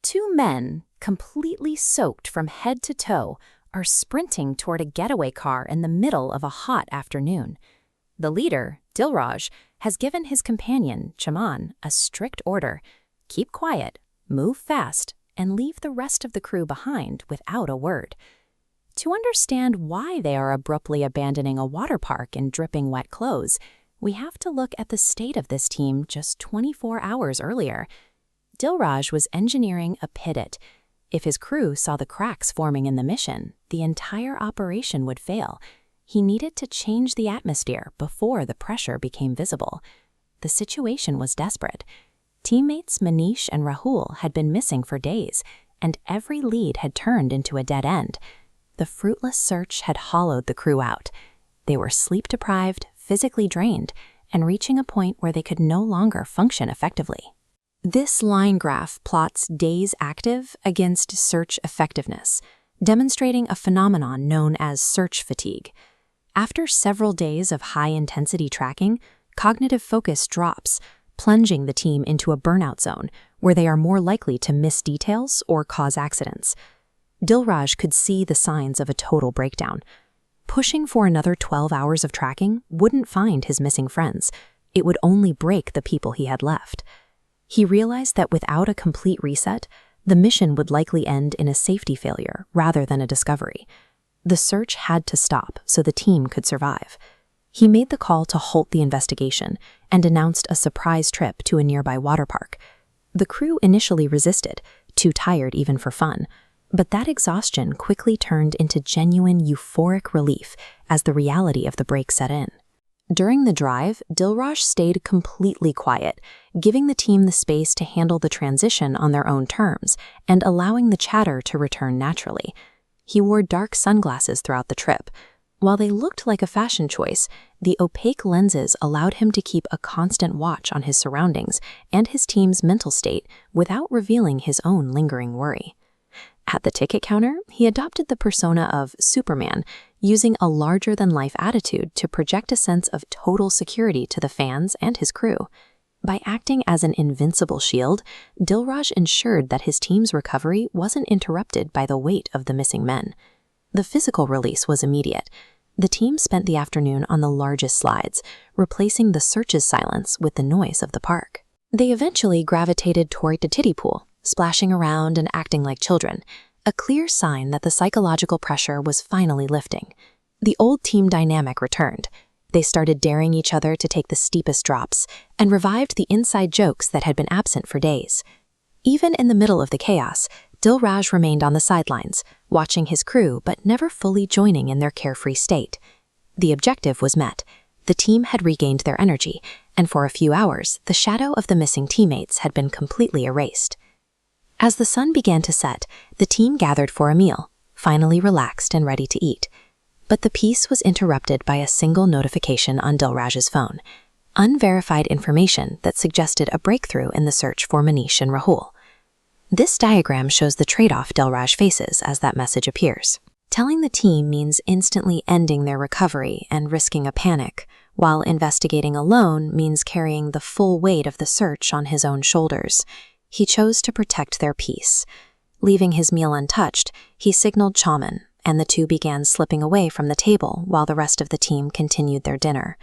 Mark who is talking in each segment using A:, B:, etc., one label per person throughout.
A: Two men, completely soaked from head to toe, are sprinting toward a getaway car in the middle of a hot afternoon. The leader, Dilraj, has given his companion, Chaman, a strict order: keep quiet, move fast, and leave the rest of the crew behind without a word. To understand why they are abruptly abandoning a water park in dripping wet clothes, we have to look at the state of this team just 24 hours earlier. Dilraj was engineering a pivot. If his crew saw the cracks forming in the mission, the entire operation would fail. He needed to change the atmosphere before the pressure became visible. The situation was desperate. Teammates Manish and Rahul had been missing for days, and every lead had turned into a dead end. The fruitless search had hollowed the crew out. They were sleep-deprived, physically drained, and reaching a point where they could no longer function effectively. This line graph plots days active against search effectiveness, demonstrating a phenomenon known as search fatigue. After several days of high-intensity tracking, cognitive focus drops, plunging the team into a burnout zone where they are more likely to miss details or cause accidents. Dilraj could see the signs of a total breakdown. Pushing for another 12 hours of tracking wouldn't find his missing friends. It would only break the people he had left. He realized that without a complete reset, the mission would likely end in a safety failure rather than a discovery. The search had to stop so the team could survive. He made the call to halt the investigation and announced a surprise trip to a nearby water park. The crew initially resisted, too tired even for fun, but that exhaustion quickly turned into genuine euphoric relief as the reality of the break set in. During the drive, Dilraj stayed completely quiet, giving the team the space to handle the transition on their own terms and allowing the chatter to return naturally. He wore dark sunglasses throughout the trip. While they looked like a fashion choice, the opaque lenses allowed him to keep a constant watch on his surroundings and his team's mental state without revealing his own lingering worry. At the ticket counter, he adopted the persona of Superman, using a larger-than-life attitude to project a sense of total security to the fans and his crew. By acting as an invincible shield, Dilraj ensured that his team's recovery wasn't interrupted by the weight of the missing men. The physical release was immediate. The team spent the afternoon on the largest slides, replacing the search's silence with the noise of the park. They eventually gravitated toward the kiddie pool, splashing around and acting like children, a clear sign that the psychological pressure was finally lifting. The old team dynamic returned. They started daring each other to take the steepest drops and revived the inside jokes that had been absent for days. Even in the middle of the chaos, Dilraj remained on the sidelines, watching his crew but never fully joining in their carefree state. The objective was met. The team had regained their energy, and for a few hours, the shadow of the missing teammates had been completely erased. As the sun began to set, the team gathered for a meal, finally relaxed and ready to eat. But the peace was interrupted by a single notification on Dilraj's phone, unverified information that suggested a breakthrough in the search for Manish and Rahul. This diagram shows the trade-off Dilraj faces as that message appears. Telling the team means instantly ending their recovery and risking a panic, while investigating alone means carrying the full weight of the search on his own shoulders. He chose to protect their peace. Leaving his meal untouched, he signaled Chaman, and the two began slipping away from the table while the rest of the team continued their dinner.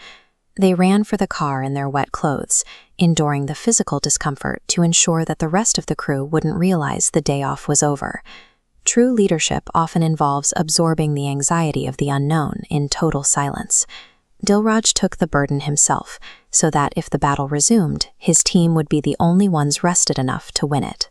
A: They ran for the car in their wet clothes, enduring the physical discomfort to ensure that the rest of the crew wouldn't realize the day off was over. True leadership often involves absorbing the anxiety of the unknown in total silence. Dilraj took the burden himself, so that if the battle resumed, his team would be the only ones rested enough to win it.